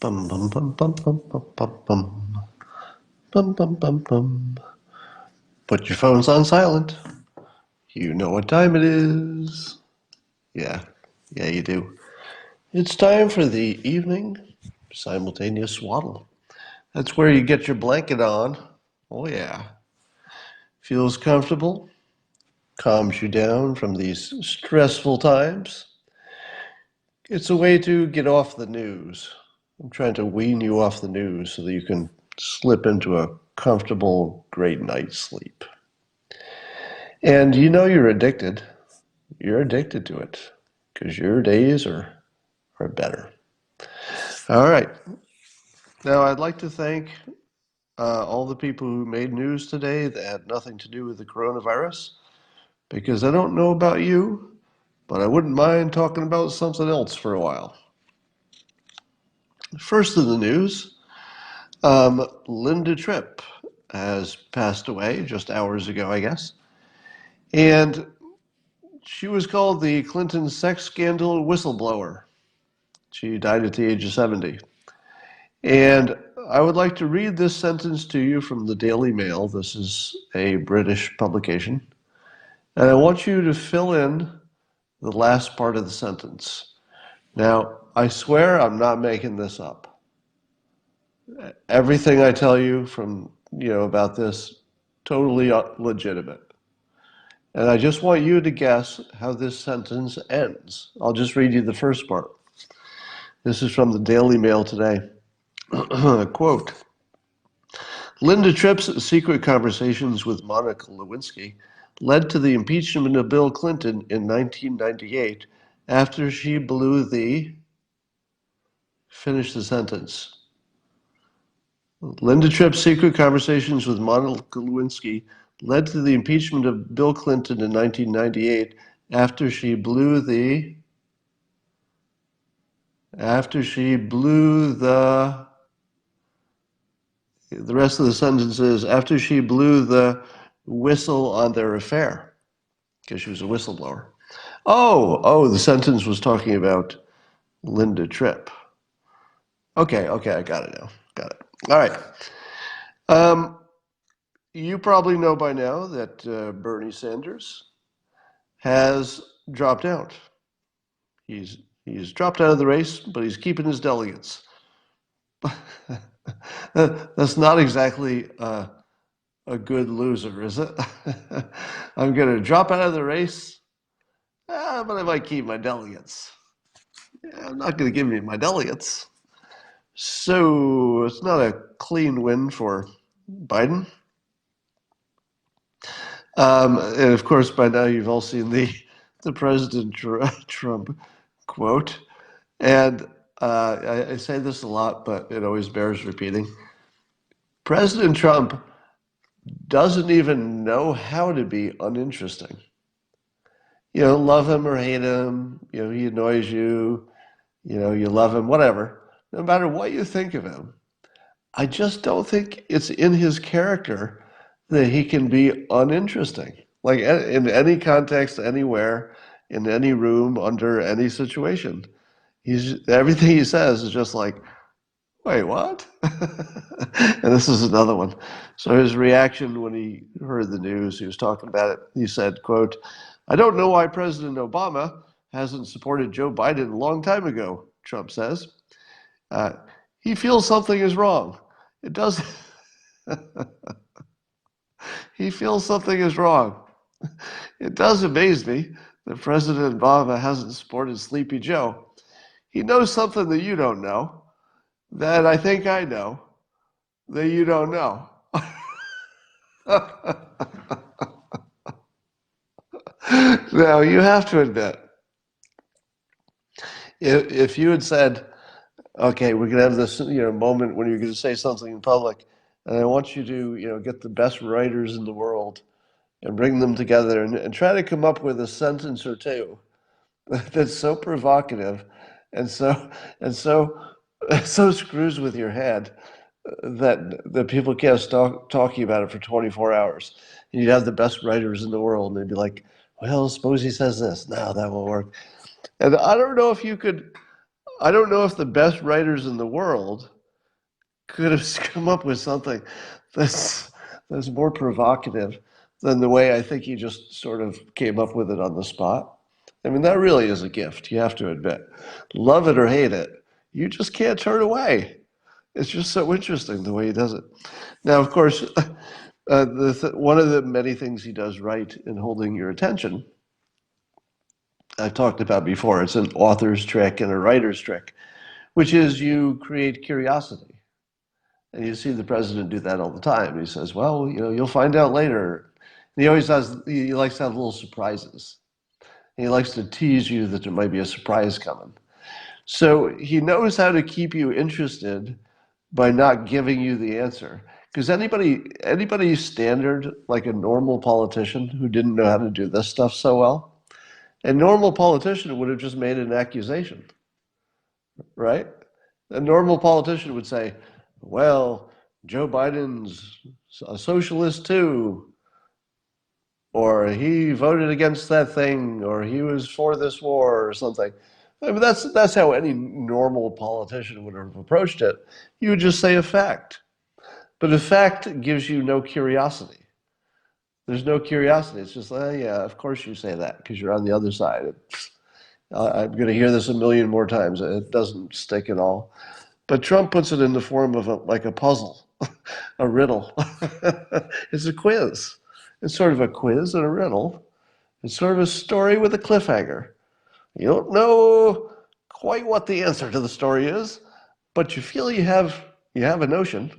Bum bum bum bum bum bum bum bum bum bum bum bum. Put your phones on silent. You know what time it is. Yeah, yeah, you do. It's time for the evening simultaneous swaddle. That's where you get your blanket on. Oh yeah, feels comfortable, calms you down from these stressful times. It's a way to get off the news. I'm trying to wean you off the news so that you can slip into a comfortable, great night's sleep. And you know you're addicted. You're addicted to it because your days are better. All right. Now, I'd like to thank all the people who made news today that had nothing to do with the coronavirus because I don't know about you, but I wouldn't mind talking about something else for a while. First in the news, Linda Tripp has passed away just hours ago, I guess. And she was called the Clinton sex scandal whistleblower. She died at the age of 70. And I would like to read this sentence to you from the Daily Mail. This is a British publication. And I want you to fill in the last part of the sentence. Now, I swear I'm not making this up. Everything I tell you from, about this, totally legitimate. And I just want you to guess how this sentence ends. I'll just read you the first part. This is from the Daily Mail today. Quote, Linda Tripp's secret conversations with Monica Lewinsky led to the impeachment of Bill Clinton in 1998 after she blew the... Finish the sentence. Linda Tripp's secret conversations with Monica Lewinsky led to the impeachment of Bill Clinton in 1998 after she blew the... After she blew the... The rest of the sentence is, after she blew the whistle on their affair, because she was a whistleblower. Oh, the sentence was talking about Linda Tripp. Okay, I got it now. Got it. All right. You probably know by now that Bernie Sanders has dropped out. He's dropped out of the race, but he's keeping his delegates. That's not exactly a good loser, is it? I'm going to drop out of the race, but I might keep my delegates. Yeah, I'm not going to give you my delegates. So it's not a clean win for Biden. And of course, by now you've all seen the President Trump quote. And I say this a lot, but it always bears repeating. President Trump doesn't even know how to be uninteresting. Love him or hate him, he annoys you, you love him, whatever. No matter what you think of him, I just don't think it's in his character that he can be uninteresting. Like in any context, anywhere, in any room, under any situation. Everything he says is just like, wait, what? And this is another one. So his reaction when he heard the news, he was talking about it. He said, quote, I don't know why President Obama hasn't supported Joe Biden a long time ago, Trump says. He feels something is wrong. It does. He feels something is wrong. It does amaze me that President Obama hasn't supported Sleepy Joe. He knows something that you don't know, that I think I know, that you don't know. Now, you have to admit, if you had said, okay, we're going to have this moment when you're going to say something in public, and I want you to get the best writers in the world and bring them together and try to come up with a sentence or two that's so provocative and so so screws with your head that people can't stop talking about it for 24 hours. And you'd have the best writers in the world, and they'd be like, well, suppose he says this. No, that won't work. And I don't know if you could I don't know if the best writers in the world could have come up with something that's that's more provocative than the way I think he just sort of came up with it on the spot. I mean, that really is a gift, you have to admit. Love it or hate it, you just can't turn away. It's just so interesting the way he does it. Now, of course, one of the many things he does right in holding your attention, I've talked about before, it's an author's trick and a writer's trick, which is you create curiosity. And you see the president do that all the time. He says, well, you'll find out later. And he likes to have little surprises. He likes to tease you that there might be a surprise coming. So he knows how to keep you interested by not giving you the answer. Because anybody standard, like a normal politician who didn't know how to do this stuff so well, a normal politician would have just made an accusation, right? A normal politician would say, well, Joe Biden's a socialist too, or he voted against that thing, or he was for this war, or something. I mean, that's how any normal politician would have approached it. You would just say a fact. But a fact gives you no curiosity. There's no curiosity. It's just, yeah, of course you say that because you're on the other side. I'm going to hear this a million more times. It doesn't stick at all. But Trump puts it in the form of like a puzzle, a riddle. It's a quiz. It's sort of a quiz and a riddle. It's sort of a story with a cliffhanger. You don't know quite what the answer to the story is, but you feel you have a notion,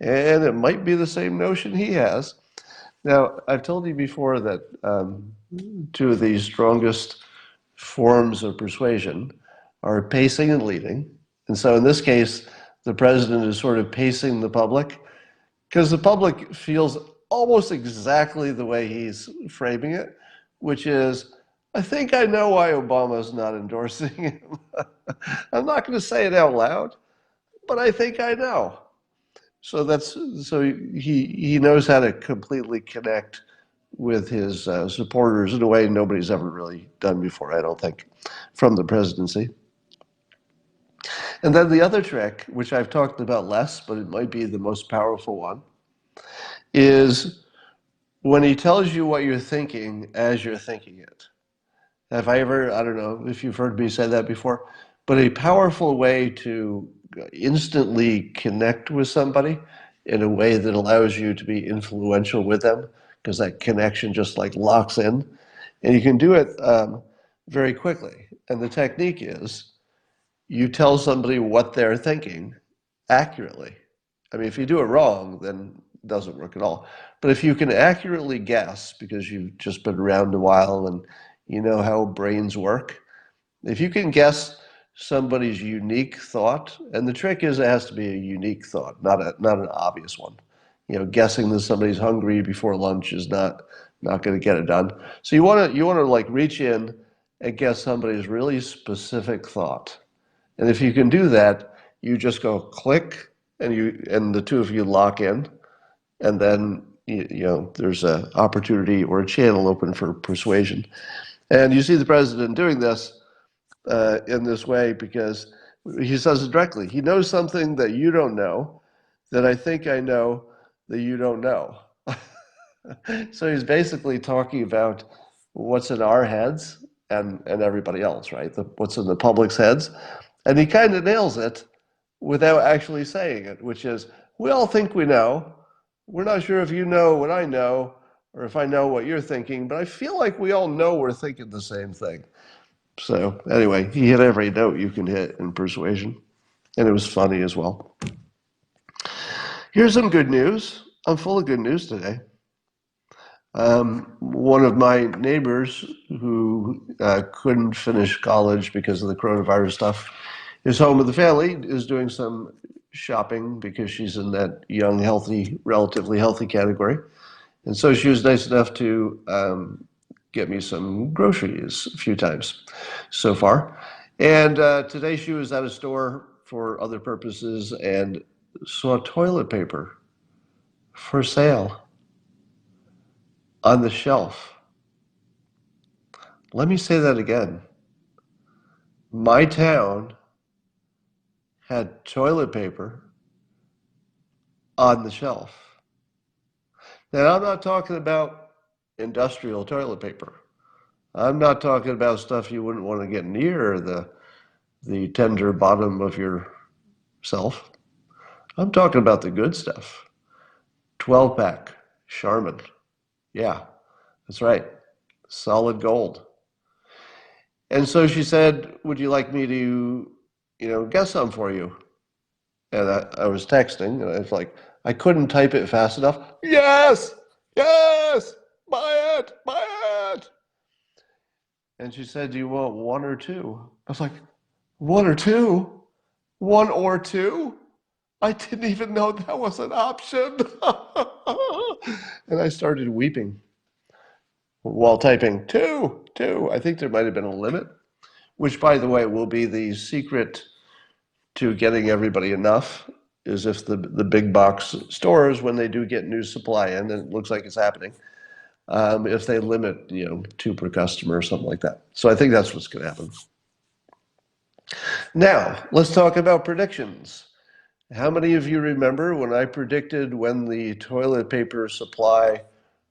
and it might be the same notion he has. Now, I've told you before that two of the strongest forms of persuasion are pacing and leading. And so in this case, the president is sort of pacing the public because the public feels almost exactly the way he's framing it, which is, I think I know why Obama's not endorsing him. I'm not going to say it out loud, but I think I know. So he knows how to completely connect with his supporters in a way nobody's ever really done before, I don't think, from the presidency. And then the other trick, which I've talked about less, but it might be the most powerful one, is when he tells you what you're thinking as you're thinking it. Have I ever, I don't know if you've heard me say that before, but a powerful way to instantly connect with somebody in a way that allows you to be influential with them, because that connection just like locks in. And you can do it very quickly. And the technique is you tell somebody what they're thinking accurately. I mean, if you do it wrong, then it doesn't work at all. But if you can accurately guess, because you've just been around a while and you know how brains work, if you can guess somebody's unique thought, and the trick is it has to be a unique thought, not an obvious one. Guessing that somebody's hungry before lunch is not going to get it done. So you want to like reach in and guess somebody's really specific thought. And if you can do that, you just go click, and the two of you lock in, and then there's an opportunity or a channel open for persuasion. And you see the president doing this in this way because he says it directly. He knows something that you don't know, that I think I know that you don't know. So he's basically talking about what's in our heads and everybody else, right? What's in the public's heads. And he kind of nails it without actually saying it, which is, we all think we know. We're not sure if you know what I know or if I know what you're thinking, but I feel like we all know we're thinking the same thing. So anyway, he hit every note you can hit in persuasion, and it was funny as well. Here's some good news. I'm full of good news today. One of my neighbors who couldn't finish college because of the coronavirus stuff is home with the family, is doing some shopping because she's in that young, healthy, relatively healthy category. And so she was nice enough to get me some groceries a few times so far. And today she was at a store for other purposes and saw toilet paper for sale on the shelf. Let me say that again. My town had toilet paper on the shelf. Now, I'm not talking about industrial toilet paper. I'm not talking about stuff you wouldn't want to get near the tender bottom of yourself. I'm talking about the good stuff. 12 pack, Charmin. Yeah, that's right. Solid gold. And so she said, would you like me to, get some for you? And I was texting, and I was like, I couldn't type it fast enough. Yes, yes, buy it, buy it. And she said, do you want one or two? I was like, one or two? One or two? I didn't even know that was an option. And I started weeping while typing two, two. I think there might have been a limit, which, by the way, will be the secret to getting everybody enough. Is if the big box stores, when they do get new supply in, and it looks like it's happening, if they limit, two per customer or something like that. So I think that's what's going to happen. Now, let's talk about predictions. How many of you remember when I predicted when the toilet paper supply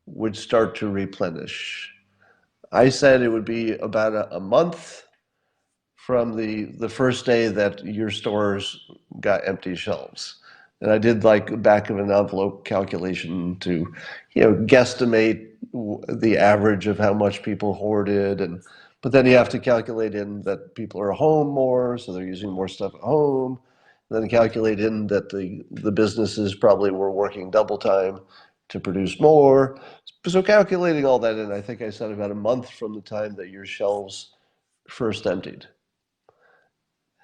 would start to replenish? I said it would be about a month from the first day that your stores got empty shelves. And I did like a back of an envelope calculation to, guesstimate the average of how much people hoarded. But then you have to calculate in that people are home more, so they're using more stuff at home. And then calculate in that the businesses probably were working double time to produce more. So calculating all that in, I think I said about a month from the time that your shelves first emptied.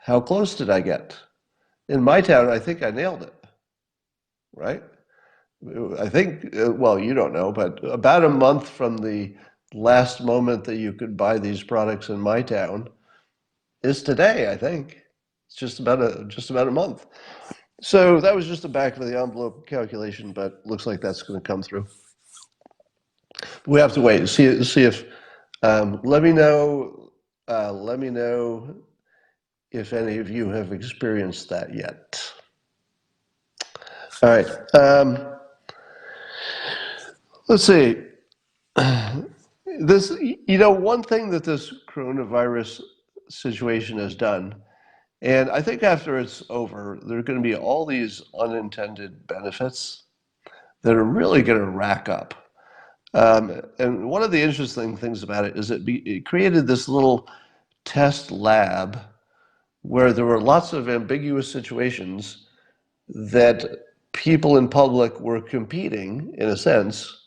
How close did I get? In my town, I think I nailed it, right? I think, well, you don't know, but about a month from the last moment that you could buy these products in my town is today, I think. It's just about a month. So that was just a back of the envelope calculation, but looks like that's going to come through. We have to wait and see if. Let me know. Let me know if any of you have experienced that yet. All right. Let's see. This, one thing that this coronavirus situation has done, and I think after it's over, there are going to be all these unintended benefits that are really going to rack up. And one of the interesting things about it is it created this little test lab where there were lots of ambiguous situations that people in public were competing, in a sense,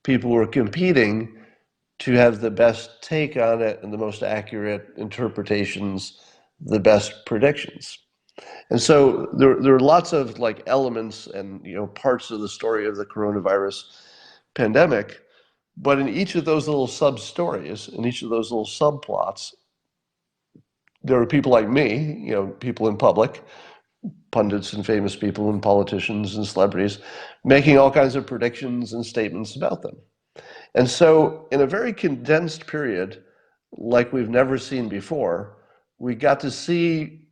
people were competing to have the best take on it and the most accurate interpretations, the best predictions. And so there are lots of like elements and parts of the story of the coronavirus pandemic, but in each of those little sub stories, in each of those little subplots, there are people like me, people in public, pundits and famous people and politicians and celebrities, making all kinds of predictions and statements about them. And so, in a very condensed period, like we've never seen before, we got to see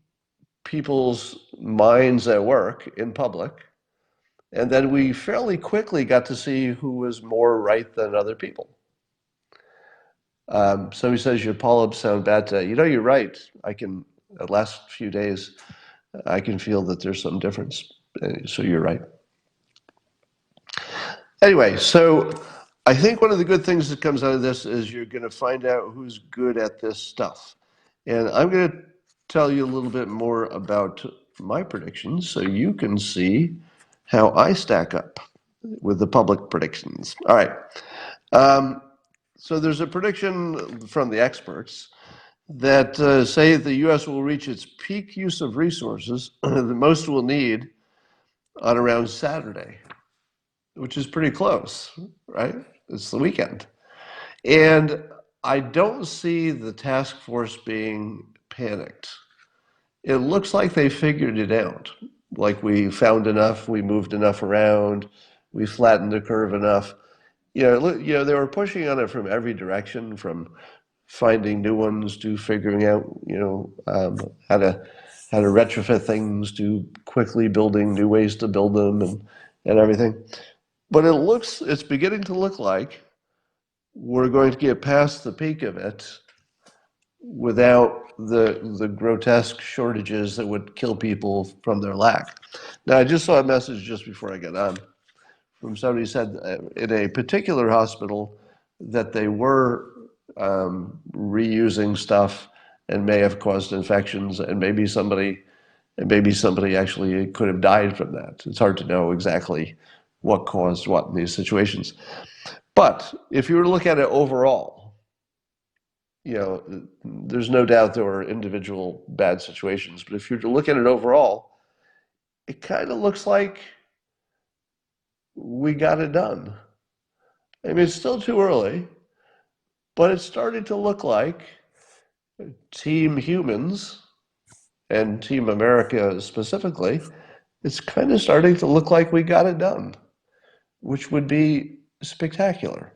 people's minds at work in public. And then we fairly quickly got to see who was more right than other people. Somebody says your polyps sound bad today. You're right. The last few days, I can feel that there's some difference. So you're right. Anyway, so I think one of the good things that comes out of this is you're going to find out who's good at this stuff. And I'm going to tell you a little bit more about my predictions so you can see how I stack up with the public predictions. All right. So there's a prediction from the experts that say the U.S. will reach its peak use of resources that most will need on around Saturday, which is pretty close, right? It's the weekend. And I don't see the task force being panicked. It looks like they figured it out. Like we found enough, we moved enough around, we flattened the curve enough. They were pushing on it from every direction, from finding new ones to figuring out, how how to retrofit things, to quickly building new ways to build them and everything. But it's beginning to look like we're going to get past the peak of it without the grotesque shortages that would kill people from their lack. Now, I just saw a message just before I got on from somebody who said in a particular hospital that they were reusing stuff and may have caused infections, and maybe somebody actually could have died from that. It's hard to know exactly what caused what in these situations. But if you were to look at it overall, there's no doubt there were individual bad situations, but if you were to look at it overall, it kind of looks like we got it done. I mean, it's still too early, but it's starting to look like Team Humans and Team America specifically, it's kind of starting to look like we got it done, which would be spectacular.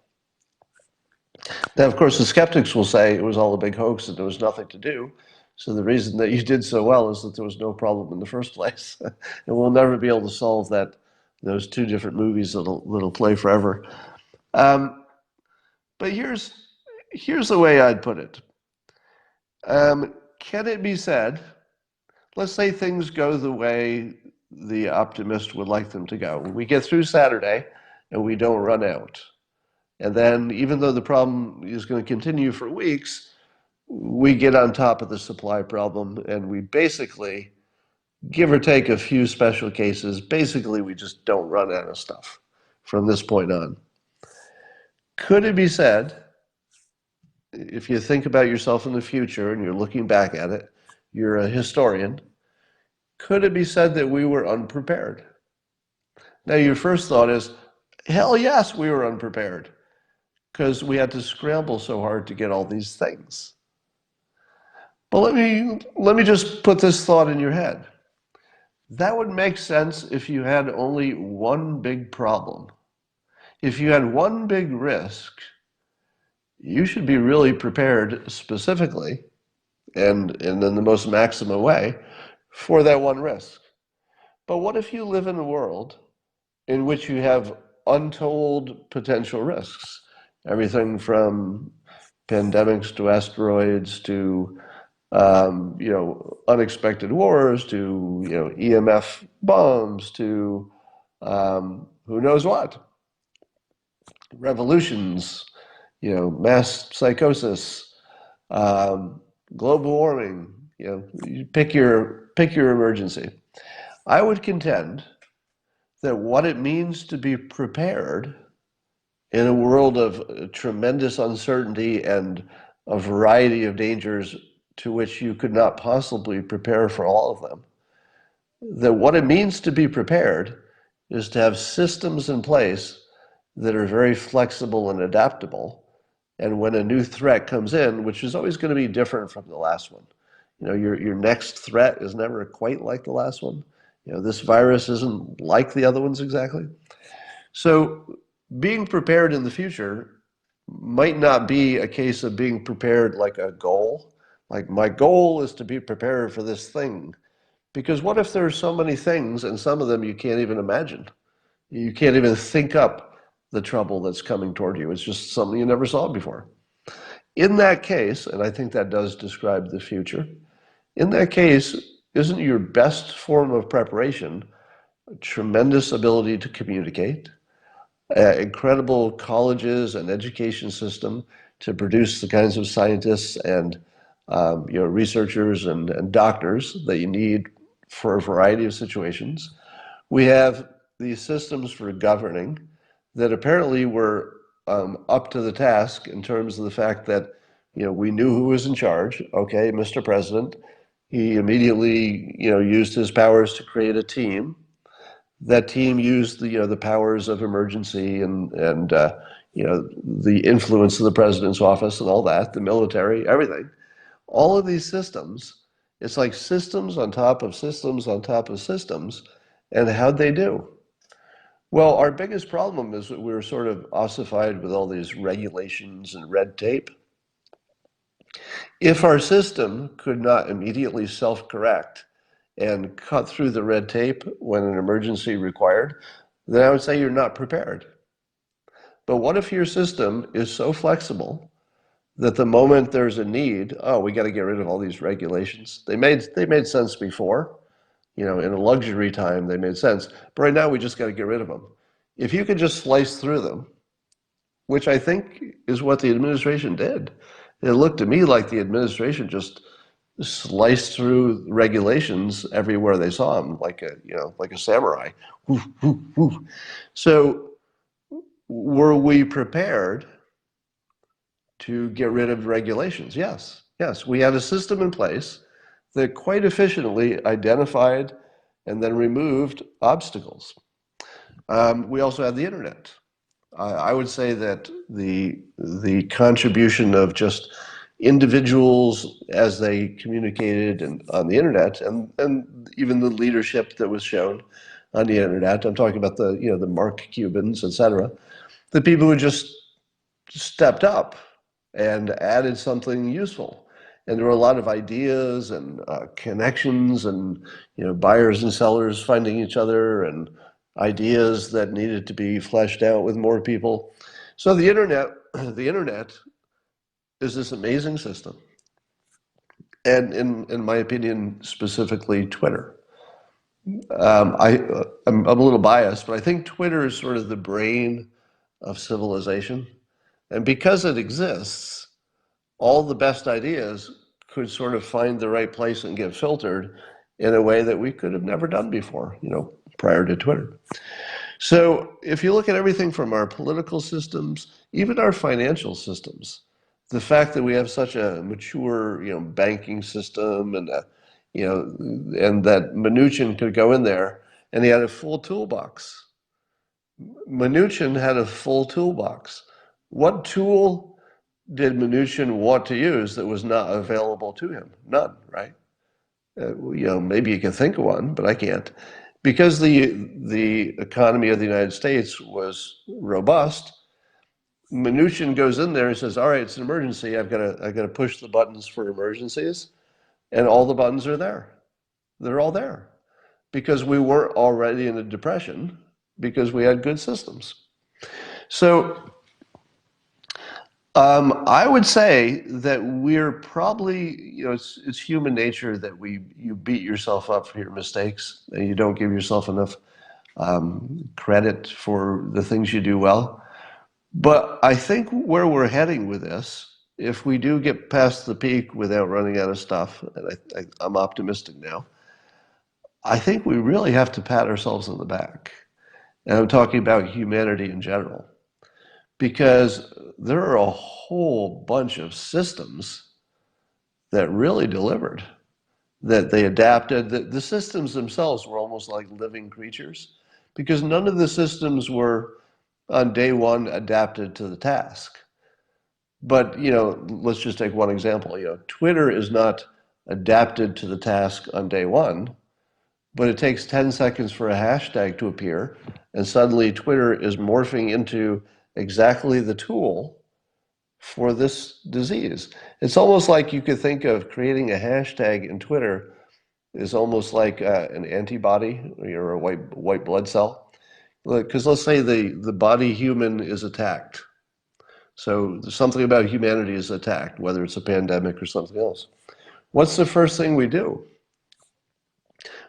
Now, of course, the skeptics will say it was all a big hoax and there was nothing to do. So the reason that you did so well is that there was no problem in the first place. And we'll never be able to solve those two different movies that'll play forever. Um, but here's the way I'd put it. Can it be said, let's say things go the way the optimist would like them to go. We get through Saturday and we don't run out. And then, even though the problem is going to continue for weeks, we get on top of the supply problem and we basically, give or take a few special cases, basically we just don't run out of stuff from this point on. Could it be said, if you think about yourself in the future and you're looking back at it, you're a historian, could it be said that we were unprepared? Now, your first thought is, hell yes, we were unprepared, because we had to scramble so hard to get all these things. But let me just put this thought in your head. That would make sense if you had only one big problem. If you had one big risk, you should be really prepared specifically and in the most maximum way for that one risk. But what if you live in a world in which you have untold potential risks? Everything from pandemics to asteroids to unexpected wars to EMF bombs to who knows what, revolutions, mass psychosis, global warming. You pick your emergency. I would contend that what it means to be prepared in a world of tremendous uncertainty and a variety of dangers to which you could not possibly prepare for all of them, that what it means to be prepared is to have systems in place that are very flexible and adaptable. And when a new threat comes in, which is always going to be different from the last one, your next threat is never quite like the last one. This virus isn't like the other ones exactly. So being prepared in the future might not be a case of being prepared like a goal. Like, my goal is to be prepared for this thing. Because what if there's so many things, and some of them you can't even imagine? You can't even think up the trouble that's coming toward you. It's just something you never saw before. In that case, and I think that does describe the future, in that case, isn't your best form of preparation a tremendous ability to communicate, incredible colleges and education system to produce the kinds of scientists and researchers and doctors that you need for a variety of situations? We have these systems for governing that apparently were up to the task in terms of the fact that we knew who was in charge. Okay, Mr. President. He immediately used his powers to create a team. That team used the powers of emergency and the influence of the president's office and all that, the military, everything. All of these systems, it's like systems on top of systems on top of systems. And how'd they do? Well, our biggest problem is that we're sort of ossified with all these regulations and red tape. If our system could not immediately self-correct and cut through the red tape when an emergency required, then I would say you're not prepared. But what if your system is so flexible that the moment there's a need, oh, we got to get rid of all these regulations. They made sense before, in a luxury time they made sense. But right now we just got to get rid of them. If you could just slice through them, which I think is what the administration did. It looked to me like the administration just sliced through regulations everywhere they saw them, like a samurai. Woof, woof, woof. So were we prepared to get rid of regulations? Yes, yes. We had a system in place that quite efficiently identified and then removed obstacles. We also had the internet. I would say that the contribution of just individuals as they communicated on the internet, and even the leadership that was shown on the internet. I'm talking about the Mark Cubans, etc. The people who just stepped up and added something useful. And there were a lot of ideas and connections and buyers and sellers finding each other and ideas that needed to be fleshed out with more people. So the internet is this amazing system. And in my opinion, specifically Twitter. I'm a little biased, but I think Twitter is sort of the brain of civilization. And because it exists, all the best ideas could sort of find the right place and get filtered in a way that we could have never done before, prior to Twitter. So if you look at everything from our political systems, even our financial systems, the fact that we have such a mature, banking system and that Mnuchin could go in there and he had a full toolbox. Mnuchin had a full toolbox. What tool did Mnuchin want to use that was not available to him? None, right? Maybe you can think of one, but I can't. Because the economy of the United States was robust, Mnuchin goes in there and says, "All right, it's an emergency. I've got to push the buttons for emergencies," and all the buttons are there. They're all there because we weren't already in a depression because we had good systems. So I would say that we're probably, it's human nature that you beat yourself up for your mistakes and you don't give yourself enough credit for the things you do well. But I think where we're heading with this, if we do get past the peak without running out of stuff, and I'm optimistic now, I think we really have to pat ourselves on the back. And I'm talking about humanity in general. Because there are a whole bunch of systems that really delivered, that they adapted. The systems themselves were almost like living creatures because none of the systems were on day one adapted to the task. But, let's just take one example. Twitter is not adapted to the task on day one, but it takes 10 seconds for a hashtag to appear, and suddenly Twitter is morphing into exactly the tool for this disease. It's almost like you could think of creating a hashtag in Twitter is almost like an antibody or a white blood cell. Because let's say the body human is attacked. So something about humanity is attacked, whether it's a pandemic or something else. What's the first thing we do?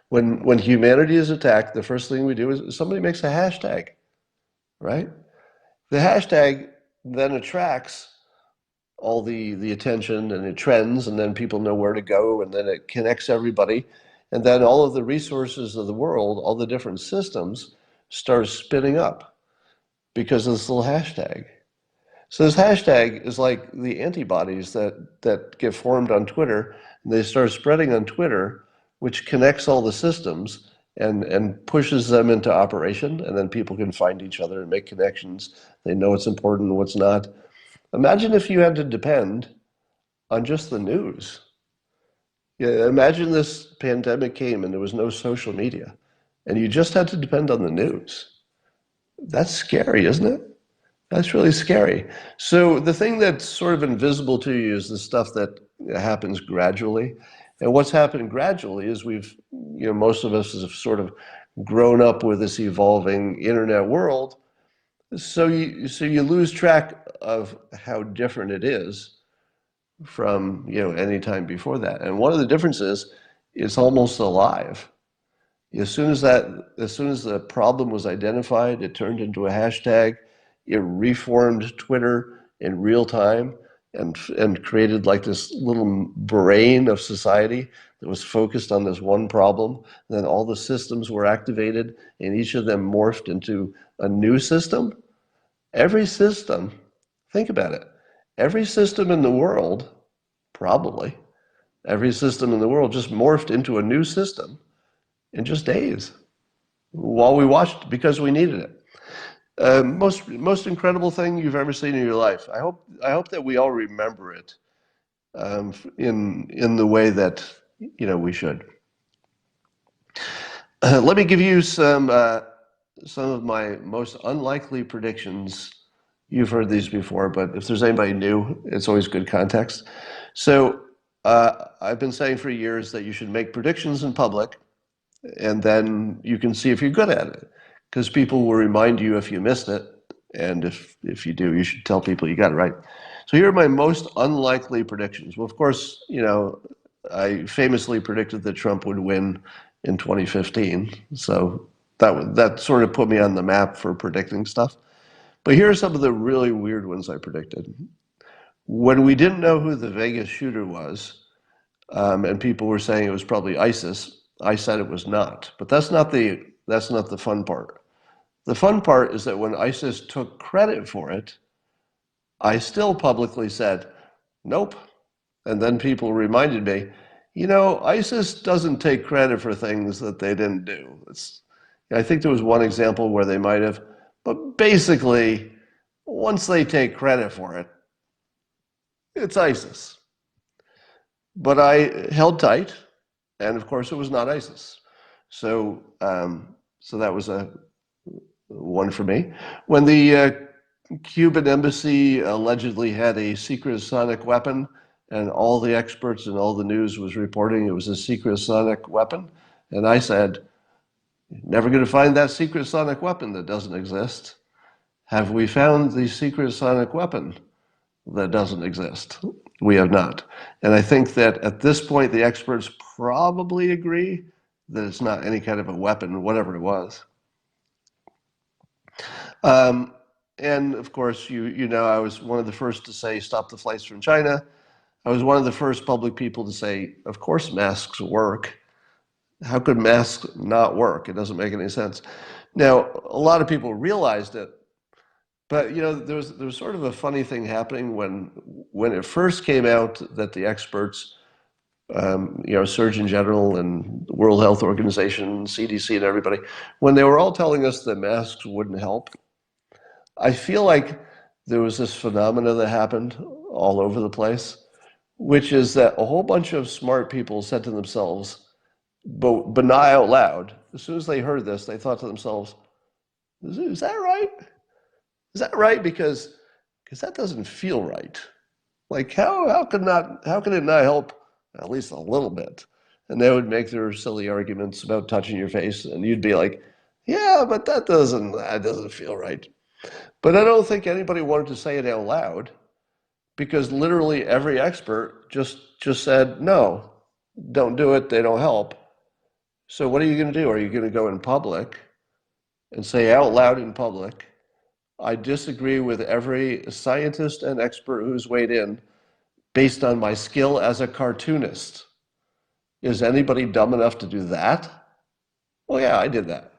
When humanity is attacked, the first thing we do is somebody makes a hashtag, right? The hashtag then attracts all the attention and it trends, and then people know where to go, and then it connects everybody. And then all of the resources of the world, all the different systems start spinning up because of this little hashtag. So this hashtag is like the antibodies that get formed on Twitter, and they start spreading on Twitter, which connects all the systems and pushes them into operation, and then people can find each other and make connections. They know what's important and what's not. Imagine if you had to depend on just the news. Yeah, imagine this pandemic came and there was no social media, and you just had to depend on the news. That's scary, isn't it? That's really scary. So the thing that's sort of invisible to you is the stuff that happens gradually. And what's happened gradually is most of us have sort of grown up with this evolving internet world. So you lose track of how different it is from, any time before that. And one of the differences, it's almost alive. As soon as the problem was identified, it turned into a hashtag. It reformed Twitter in real time and created like this little brain of society that was focused on this one problem. Then all the systems were activated, and each of them morphed into a new system. Every system, think about it. Every system in the world, probably, every system in the world just morphed into a new system in just days while we watched because we needed it. Most incredible thing you've ever seen in your life. I hope that we all remember it in the way that we should. Let me give you some of my most unlikely predictions. You've heard these before, but if there's anybody new, it's always good context. So I've been saying for years that you should make predictions in public, and then you can see if you're good at it, because people will remind you if you missed it, and if you do, you should tell people you got it right. So here are my most unlikely predictions. Well, of course, I famously predicted that Trump would win in 2015, so that sort of put me on the map for predicting stuff. But here are some of the really weird ones I predicted. When we didn't know who the Vegas shooter was, and people were saying it was probably ISIS, I said it was not. But that's not the fun part. The fun part is that when ISIS took credit for it, I still publicly said, nope. And then people reminded me, ISIS doesn't take credit for things that they didn't do. I think there was one example where they might have, but basically, once they take credit for it, it's ISIS. But I held tight, and of course, it was not ISIS. So that was a one for me. When the Cuban embassy allegedly had a secret sonic weapon, and all the experts and all the news was reporting it was a secret sonic weapon, and I said, never going to find that secret sonic weapon that doesn't exist. Have we found the secret sonic weapon that doesn't exist? We have not. And I think that at this point, the experts probably agree that it's not any kind of a weapon, whatever it was. Um, and of course, I was one of the first to say stop the flights from China. I was one of the first public people to say, of course, masks work. How could masks not work? It doesn't make any sense. Now, a lot of people realized it, but there was sort of a funny thing happening when it first came out that the experts, Surgeon General and the World Health Organization, CDC, and everybody, when they were all telling us that masks wouldn't help, I feel like there was this phenomena that happened all over the place, which is that a whole bunch of smart people said to themselves, but not out loud. As soon as they heard this, they thought to themselves, "Is that right? Is that right?" Because that doesn't feel right. Like how can it not help at least a little bit? And they would make their silly arguments about touching your face, and you'd be like, "Yeah, but that doesn't feel right." But I don't think anybody wanted to say it out loud because literally every expert just said, no, don't do it, they don't help. So what are you going to do? Are you going to go in public and say out loud in public, I disagree with every scientist and expert who's weighed in based on my skill as a cartoonist? Is anybody dumb enough to do that? Well, yeah, I did that.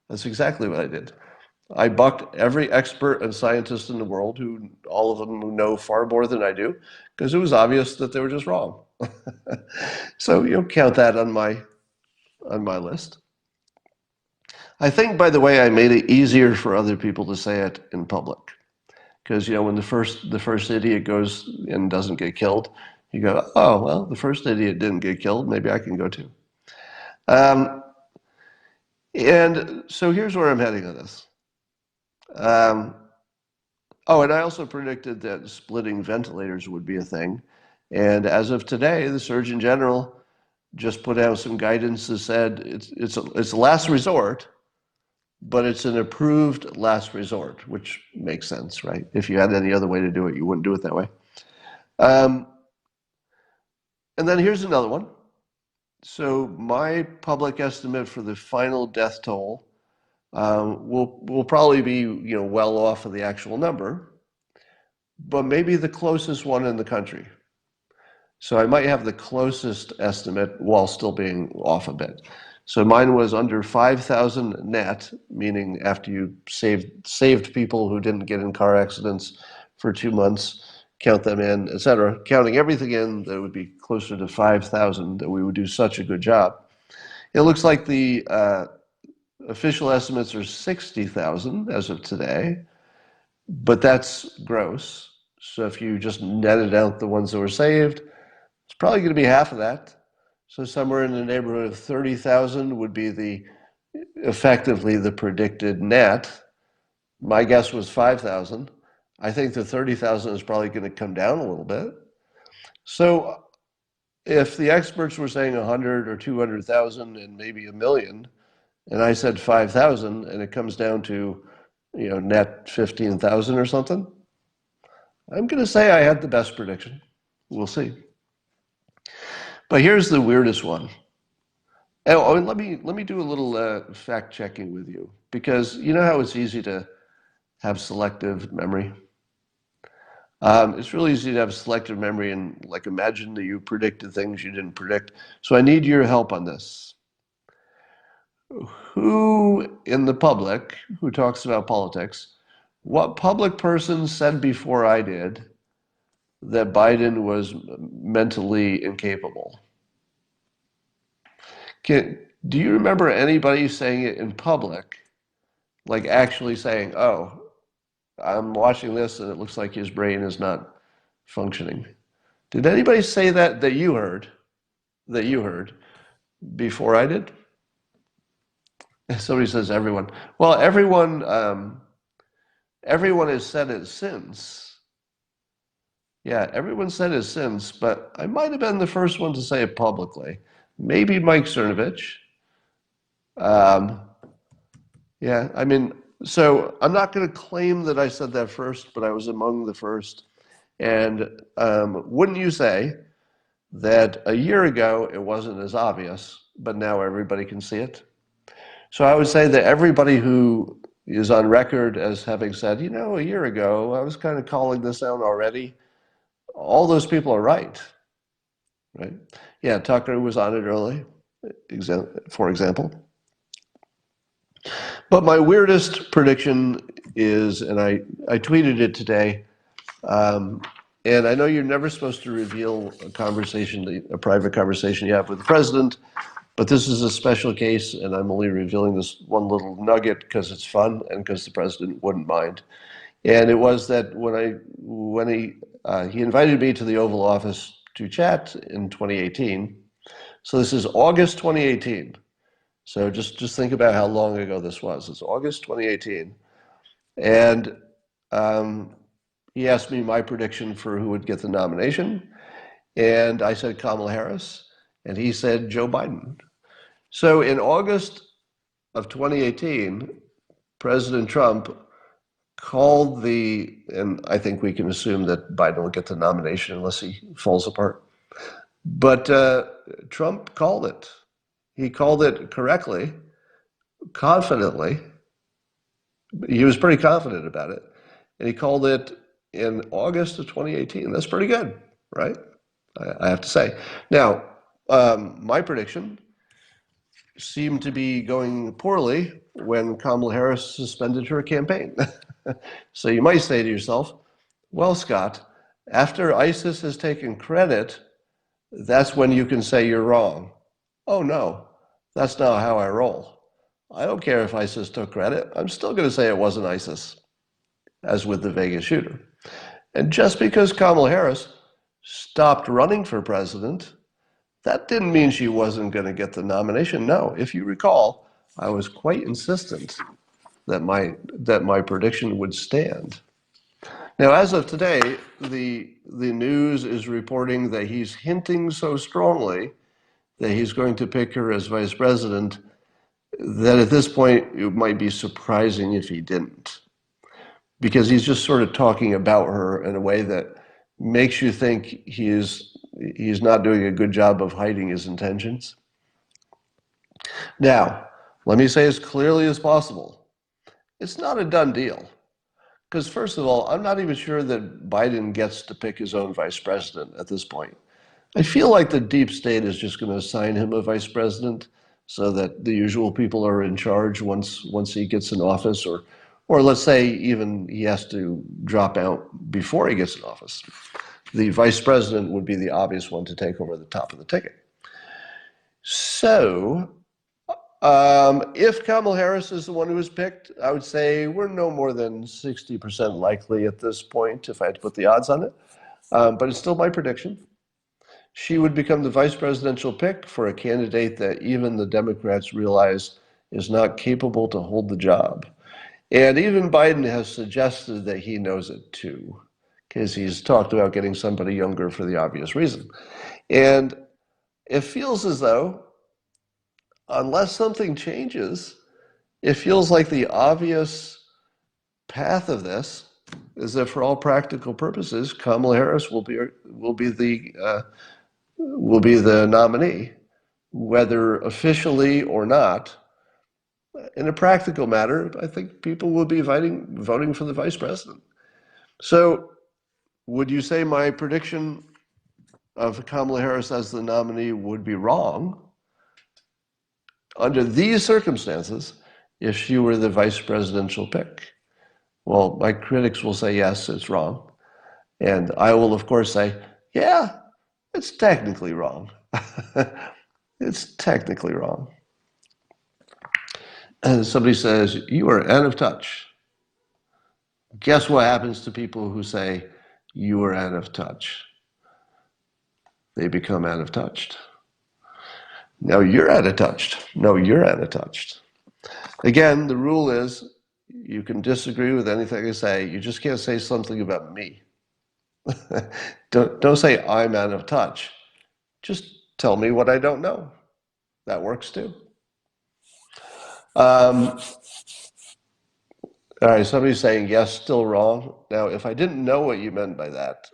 That's exactly what I did. I bucked every expert and scientist in the world, who all of them know far more than I do, because it was obvious that they were just wrong. So count that on my list. I think, by the way, I made it easier for other people to say it in public, because when the first idiot goes and doesn't get killed, you go, oh well, the first idiot didn't get killed, maybe I can go too. And so here's where I'm heading on this. Oh, and I also predicted that splitting ventilators would be a thing. And as of today, the Surgeon General just put out some guidance that said it's a last resort, but it's an approved last resort, which makes sense, right? If you had any other way to do it, you wouldn't do it that way. And then here's another one. So my public estimate for the final death toll will probably be well off of the actual number, but maybe the closest one in the country. So I might have the closest estimate while still being off a bit. So mine was under 5,000 net, meaning after you saved people who didn't get in car accidents for 2 months, count them in, etc. Counting everything in, that would be closer to 5,000, that we would do such a good job. It looks like the official estimates are 60,000 as of today, but that's gross. So if you just netted out the ones that were saved, it's probably going to be half of that. So somewhere in the neighborhood of 30,000 would be effectively the predicted net. My guess was 5,000. I think the 30,000 is probably going to come down a little bit. So if the experts were saying 100 or 200,000 and maybe a million, and I said 5,000, and it comes down to net 15,000 or something, I'm going to say I had the best prediction. We'll see. But here's the weirdest one. Oh, and let me do a little fact checking with you, because you know how it's easy to have selective memory. It's really easy to have selective memory and like imagine that you predicted things you didn't predict. So I need your help on this. Who in the public who talks about politics, what public person said before I did that Biden was mentally incapable? Do you remember anybody saying it in public, like actually saying, "Oh, I'm watching this and it looks like his brain is not functioning"? Did anybody say that you heard before I did? Somebody says everyone. Well, everyone has said it since. Yeah, everyone said it since, but I might have been the first one to say it publicly. Maybe Mike Cernovich. Um, yeah, I mean, so I'm not going to claim that I said that first, but I was among the first. And wouldn't you say that a year ago it wasn't as obvious, but now everybody can see it? So I would say that everybody who is on record as having said, a year ago I was kind of calling this out already, all those people are right. Yeah, Tucker was on it early, for example. But my weirdest prediction is, and I tweeted it today, and I know you're never supposed to reveal a private conversation you have with the president, but this is a special case, and I'm only revealing this one little nugget because it's fun and because the president wouldn't mind. And it was that when he invited me to the Oval Office to chat in 2018. So this is August 2018. So just think about how long ago this was. It's August 2018. And he asked me my prediction for who would get the nomination. And I said Kamala Harris. And he said Joe Biden. So in August of 2018, President Trump called and I think we can assume that Biden will get the nomination unless he falls apart. But Trump called it. He called it correctly, confidently. He was pretty confident about it. And he called it in August of 2018. That's pretty good, right? I have to say. Now, my prediction seemed to be going poorly when Kamala Harris suspended her campaign. So you might say to yourself, well, Scott, after ISIS has taken credit, that's when you can say you're wrong. Oh, no, that's not how I roll. I don't care if ISIS took credit. I'm still going to say it wasn't ISIS, as with the Vegas shooter. And just because Kamala Harris stopped running for president, that didn't mean she wasn't going to get the nomination. No, if you recall, I was quite insistent that my prediction would stand. Now, as of today, the news is reporting that he's hinting so strongly that he's going to pick her as vice president, that at this point it might be surprising if he didn't. Because he's just sort of talking about her in a way that makes you think he's not doing a good job of hiding his intentions. Now, let me say as clearly as possible, it's not a done deal. Because first of all, I'm not even sure that Biden gets to pick his own vice president at this point. I feel like the deep state is just going to assign him a vice president so that the usual people are in charge once he gets in office, or let's say even he has to drop out before he gets in office. The vice president would be the obvious one to take over the top of the ticket. So, if Kamala Harris is the one who is picked, I would say we're no more than 60% likely at this point, if I had to put the odds on it. But it's still my prediction. She would become the vice presidential pick for a candidate that even the Democrats realize is not capable to hold the job. And even Biden has suggested that he knows it too, because he's talked about getting somebody younger for the obvious reason. And it feels as though, unless something changes, it feels like the obvious path of this is that for all practical purposes, Kamala Harris will be the nominee, whether officially or not. In a practical matter, I think people will be voting for the vice president. So, would you say my prediction of Kamala Harris as the nominee would be wrong? Under these circumstances, if she were the vice presidential pick? Well, my critics will say, yes, it's wrong. And I will, of course, say, yeah, it's technically wrong. It's technically wrong. And somebody says, you are out of touch. Guess what happens to people who say, you are out of touch? They become out of touch. No, you're out of touch. No, you're out of touch. Again, the rule is you can disagree with anything I say. You just can't say something about me. Don't say I'm out of touch. Just tell me what I don't know. That works too. All right, somebody's saying yes, still wrong. Now, if I didn't know what you meant by that,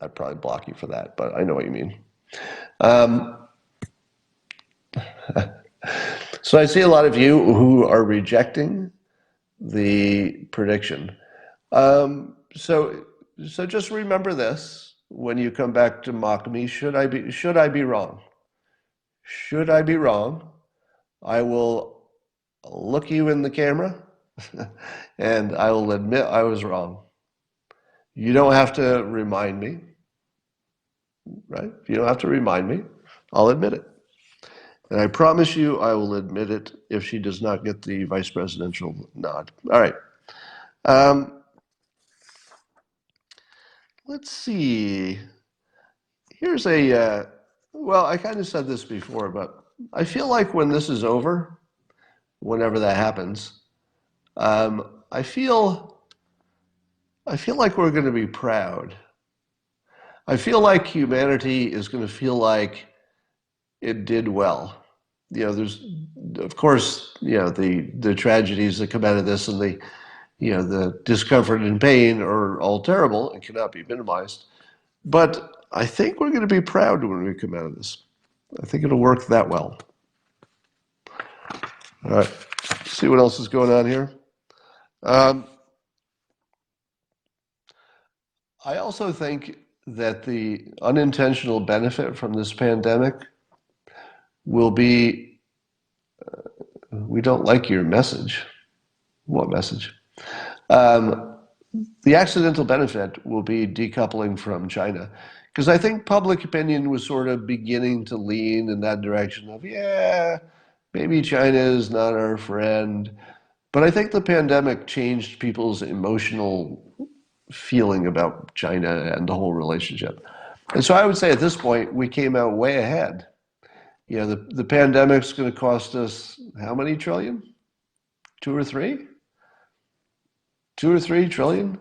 I'd probably block you for that, but I know what you mean. So I see a lot of you who are rejecting the prediction. So just remember this when you come back to mock me. Should I be wrong? Should I be wrong? I will look you in the camera and I will admit I was wrong. You don't have to remind me, right? You don't have to remind me. I'll admit it. And I promise you I will admit it if she does not get the vice presidential nod. All right. Let's see. Here's well, I kind of said this before, but I feel like when this is over, whenever that happens, I feel like we're going to be proud. I feel like humanity is going to feel like it did well. There's, of course, the tragedies that come out of this and the discomfort and pain are all terrible and cannot be minimized. But I think we're going to be proud when we come out of this. I think it'll work that well. All right, see what else is going on here. I also think that the unintentional benefit from this pandemic will be, we don't like your message. What message? The accidental benefit will be decoupling from China. Because I think public opinion was sort of beginning to lean in that direction of, yeah, maybe China is not our friend. But I think the pandemic changed people's emotional feeling about China and the whole relationship. And so I would say at this point, we came out way ahead. The pandemic's going to cost us how many trillion? 2 or 3? 2 or 3 trillion?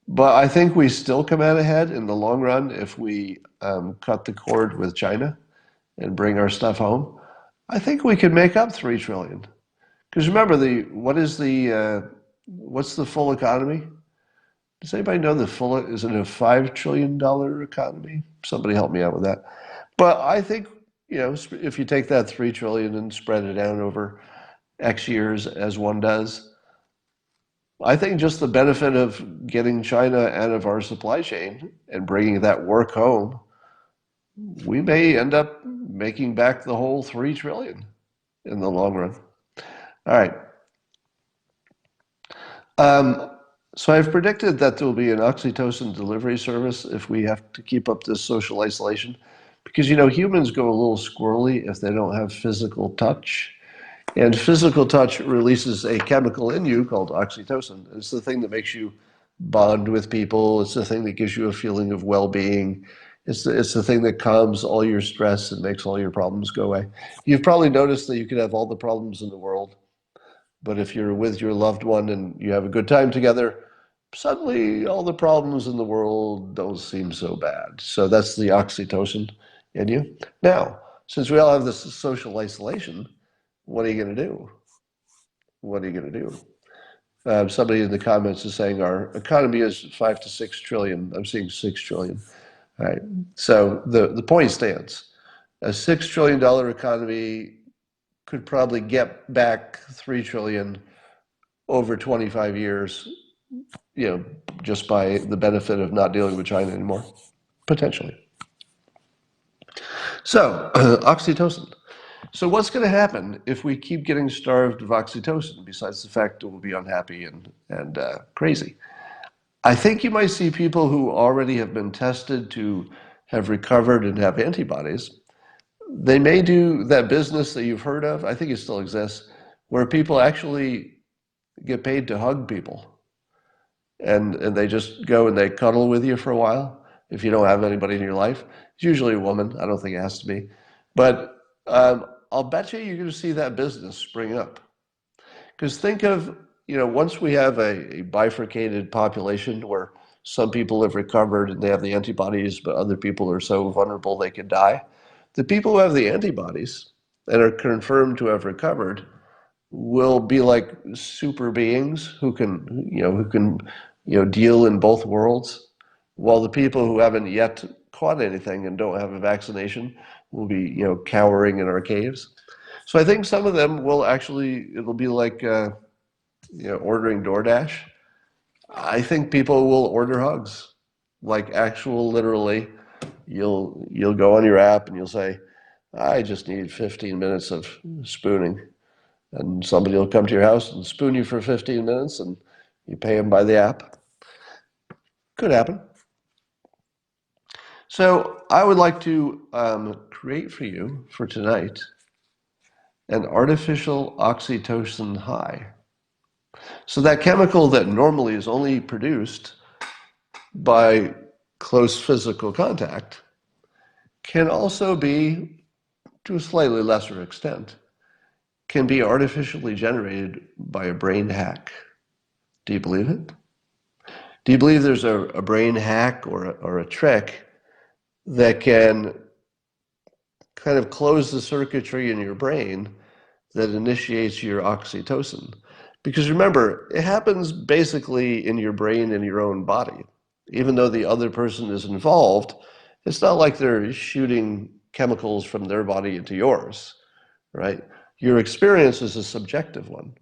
But I think we still come out ahead in the long run if we cut the cord with China and bring our stuff home, I think we could make up 3 trillion. Because remember, what's the full economy? Does anybody know the full, is it a $5 trillion economy? Somebody help me out with that. But I think, if you take that 3 trillion and spread it out over X years as one does, I think just the benefit of getting China out of our supply chain and bringing that work home, we may end up making back the whole 3 trillion in the long run. All right. Um, so I've predicted that there will be an oxytocin delivery service if we have to keep up this social isolation, because humans go a little squirrely if they don't have physical touch. And physical touch releases a chemical in you called oxytocin. It's the thing that makes you bond with people. It's the thing that gives you a feeling of well-being. It's the thing that calms all your stress and makes all your problems go away. You've probably noticed that you could have all the problems in the world, but if you're with your loved one and you have a good time together, suddenly all the problems in the world don't seem so bad. So that's the oxytocin in you. Now, since we all have this social isolation, what are you going to do? What are you going to do? Somebody in the comments is saying our economy is 5 to 6 trillion. I'm seeing 6 trillion. All right. So the point stands. A $6 trillion economy could probably get back 3 trillion over 25 years, just by the benefit of not dealing with China anymore, potentially. So, oxytocin. So what's going to happen if we keep getting starved of oxytocin, besides the fact that we'll be unhappy and crazy? I think you might see people who already have been tested to have recovered and have antibodies. They may do that business that you've heard of, I think it still exists, where people actually get paid to hug people. And they just go and they cuddle with you for a while if you don't have anybody in your life. It's usually a woman. I don't think it has to be. But I'll bet you're going to see that business spring up. Because think of, once we have a bifurcated population where some people have recovered and they have the antibodies, but other people are so vulnerable they could die. The people who have the antibodies and are confirmed to have recovered will be like super beings who can deal in both worlds, while the people who haven't yet caught anything and don't have a vaccination will be cowering in our caves. So I think some of them will actually, it'll be like ordering DoorDash. I think people will order hugs, like actual literally. You'll go on your app and you'll say, I just need 15 minutes of spooning. And somebody will come to your house and spoon you for 15 minutes and you pay them by the app. Could happen. So I would like to create for you for tonight an artificial oxytocin high. So that chemical that normally is only produced by close physical contact can also be, to a slightly lesser extent, can be artificially generated by a brain hack. Do you believe it? Do you believe there's a brain hack or a trick that can kind of close the circuitry in your brain that initiates your oxytocin? Because remember, it happens basically in your brain and your own body. Even though the other person is involved, it's not like they're shooting chemicals from their body into yours, right? Your experience is a subjective one.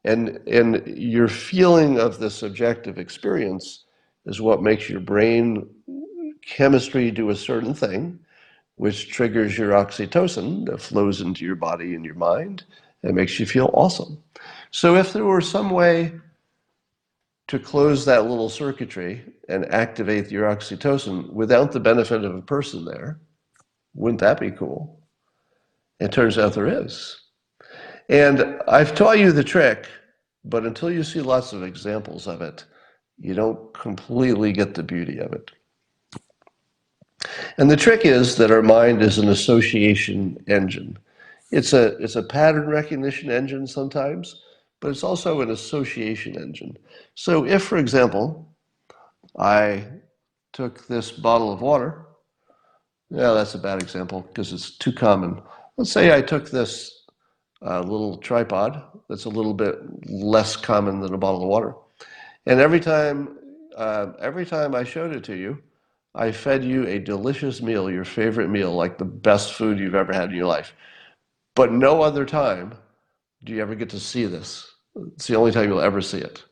And your feeling of the subjective experience is what makes your brain chemistry do a certain thing, which triggers your oxytocin that flows into your body and your mind and makes you feel awesome. So if there were some way to close that little circuitry and activate your oxytocin without the benefit of a person there, wouldn't that be cool? It turns out there is. And I've taught you the trick, but until you see lots of examples of it, you don't completely get the beauty of it. And the trick is that our mind is an association engine. It's a pattern recognition engine sometimes, but it's also an association engine. So if, for example, I took this bottle of water, Yeah, that's a bad example because it's too common. Let's say I took this little tripod that's a little bit less common than a bottle of water, and every time I showed it to you, I fed you a delicious meal, your favorite meal, like the best food you've ever had in your life. But no other time do you ever get to see this. It's the only time you'll ever see it.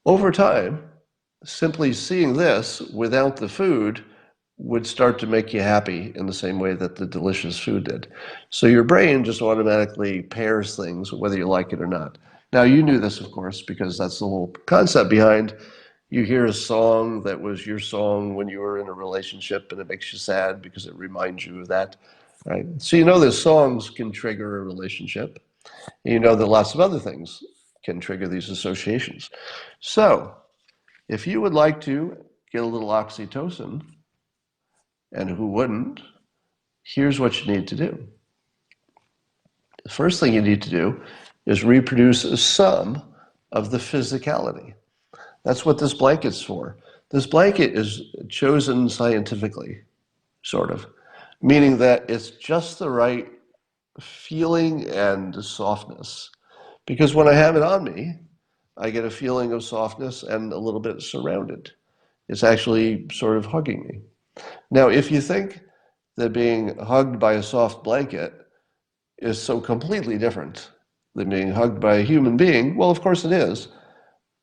Over time, simply seeing this without the food would start to make you happy in the same way that the delicious food did. So your brain just automatically pairs things whether you like it or not. Now, you knew this, of course, because that's the whole concept behind you hear a song that was your song when you were in a relationship and it makes you sad because it reminds you of that, right? So you know that songs can trigger a relationship. And you know that lots of other things can trigger these associations. So if you would like to get a little oxytocin, and who wouldn't, here's what you need to do. The first thing you need to do is reproduce some of the physicality. That's what this blanket's for. This blanket is chosen scientifically, sort of, meaning that it's just the right feeling and softness. Because when I have it on me, I get a feeling of softness and a little bit surrounded. It's actually sort of hugging me. Now, if you think that being hugged by a soft blanket is so completely different than being hugged by a human being, well, of course it is,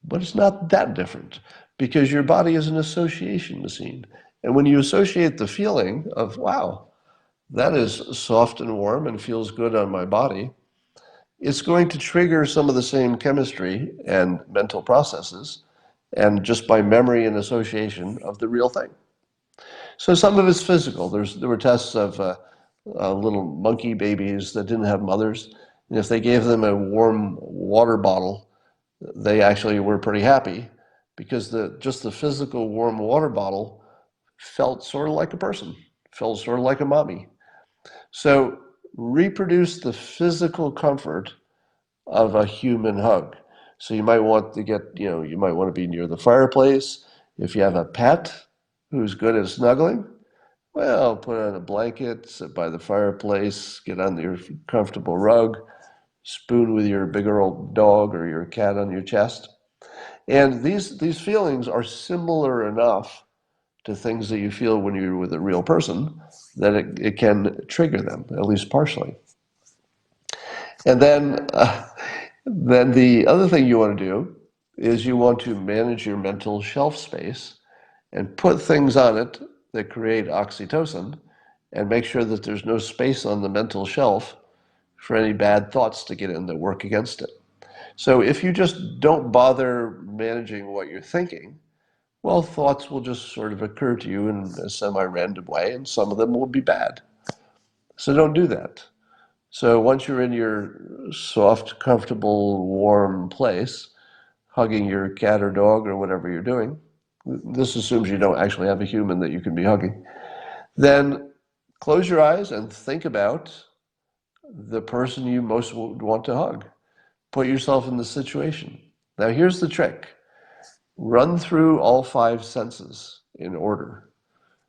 but it's not that different because your body is an association machine. And when you associate the feeling of, wow, that is soft and warm and feels good on my body, it's going to trigger some of the same chemistry and mental processes, and just by memory and association of the real thing. So some of it's physical. There were tests of little monkey babies that didn't have mothers, and if they gave them a warm water bottle, they actually were pretty happy because just the physical warm water bottle felt sort of like a person, felt sort of like a mommy. So reproduce the physical comfort of a human hug. So you might want to get, you might want to be near the fireplace. If you have a pet who's good at snuggling, well, put on a blanket, sit by the fireplace, get on your comfortable rug, spoon with your bigger old dog or your cat on your chest. And these feelings are similar enough to things that you feel when you're with a real person that it can trigger them, at least partially. And then the other thing you want to do is you want to manage your mental shelf space and put things on it that create oxytocin and make sure that there's no space on the mental shelf for any bad thoughts to get in that work against it. So if you just don't bother managing what you're thinking, well, thoughts will just sort of occur to you in a semi-random way, and some of them will be bad. So don't do that. So once you're in your soft, comfortable, warm place, hugging your cat or dog or whatever you're doing, this assumes you don't actually have a human that you can be hugging, then close your eyes and think about the person you most would want to hug. Put yourself in the situation. Now, here's the trick. Run through all five senses in order.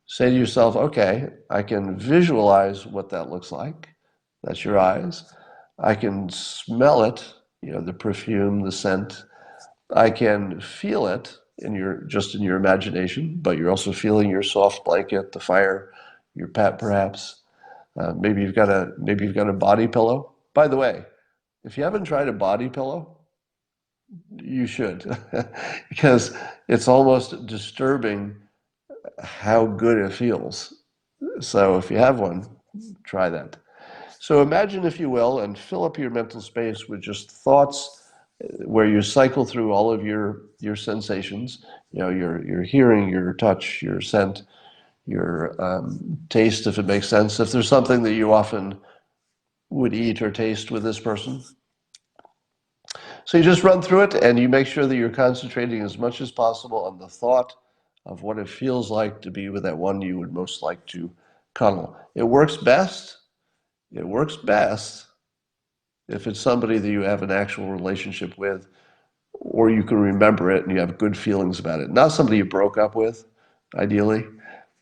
Say to yourself, okay, I can visualize what that looks like. That's your eyes. I can smell it, the perfume, the scent. I can feel it in your imagination, but you're also feeling your soft blanket, the fire, your pet perhaps. Maybe you've got a body pillow. By the way, if you haven't tried a body pillow, you should, because it's almost disturbing how good it feels. So if you have one, try that. So imagine, if you will, and fill up your mental space with just thoughts where you cycle through all of your sensations, your hearing, your touch, your scent, your taste, if it makes sense. If there's something that you often would eat or taste with this person. So you just run through it and you make sure that you're concentrating as much as possible on the thought of what it feels like to be with that one you would most like to cuddle. It works best if it's somebody that you have an actual relationship with, or you can remember it and you have good feelings about it. Not somebody you broke up with, ideally.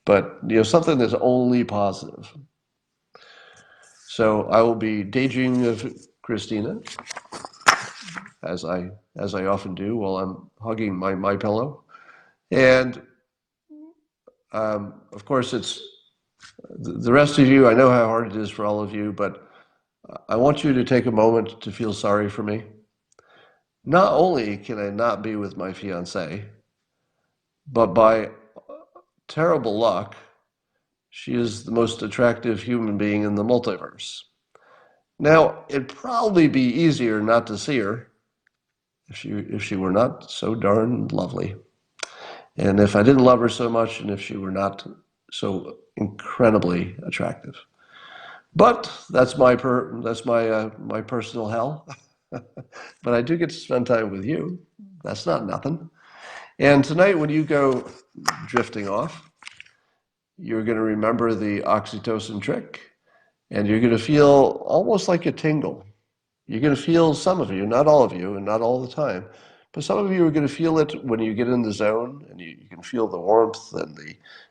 but something that's only positive. So I will be daydreaming of Christina, as I often do while I'm hugging my pillow. And of course, it's the rest of you. I know how hard it is for all of you, but I want you to take a moment to feel sorry for me. Not only can I not be with my fiance, but by terrible luck, she is the most attractive human being in the multiverse. Now, it'd probably be easier not to see her if she were not so darn lovely. And if I didn't love her so much, and if she were not so incredibly attractive. But that's my personal hell. But I do get to spend time with you. That's not nothing. And tonight, when you go drifting off, you're going to remember the oxytocin trick, and you're going to feel almost like a tingle. You're going to feel, some of you, not all of you, and not all the time, but some of you are going to feel it when you get in the zone, and you can feel the warmth, and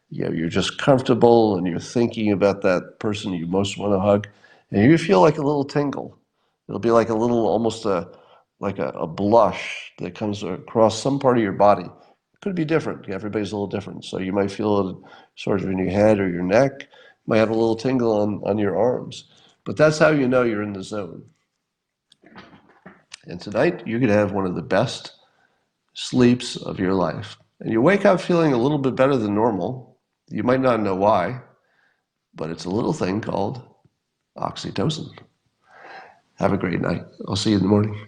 you're just comfortable, and you're thinking about that person you most want to hug, and you feel like a little tingle. It'll be like a little, almost like a blush that comes across some part of your body. It could be different. Everybody's a little different. So you might feel it sort of in your head or your neck. You might have a little tingle on your arms. But that's how you know you're in the zone. And tonight, you could have one of the best sleeps of your life. And you wake up feeling a little bit better than normal. You might not know why, but it's a little thing called oxytocin. Have a great night. I'll see you in the morning.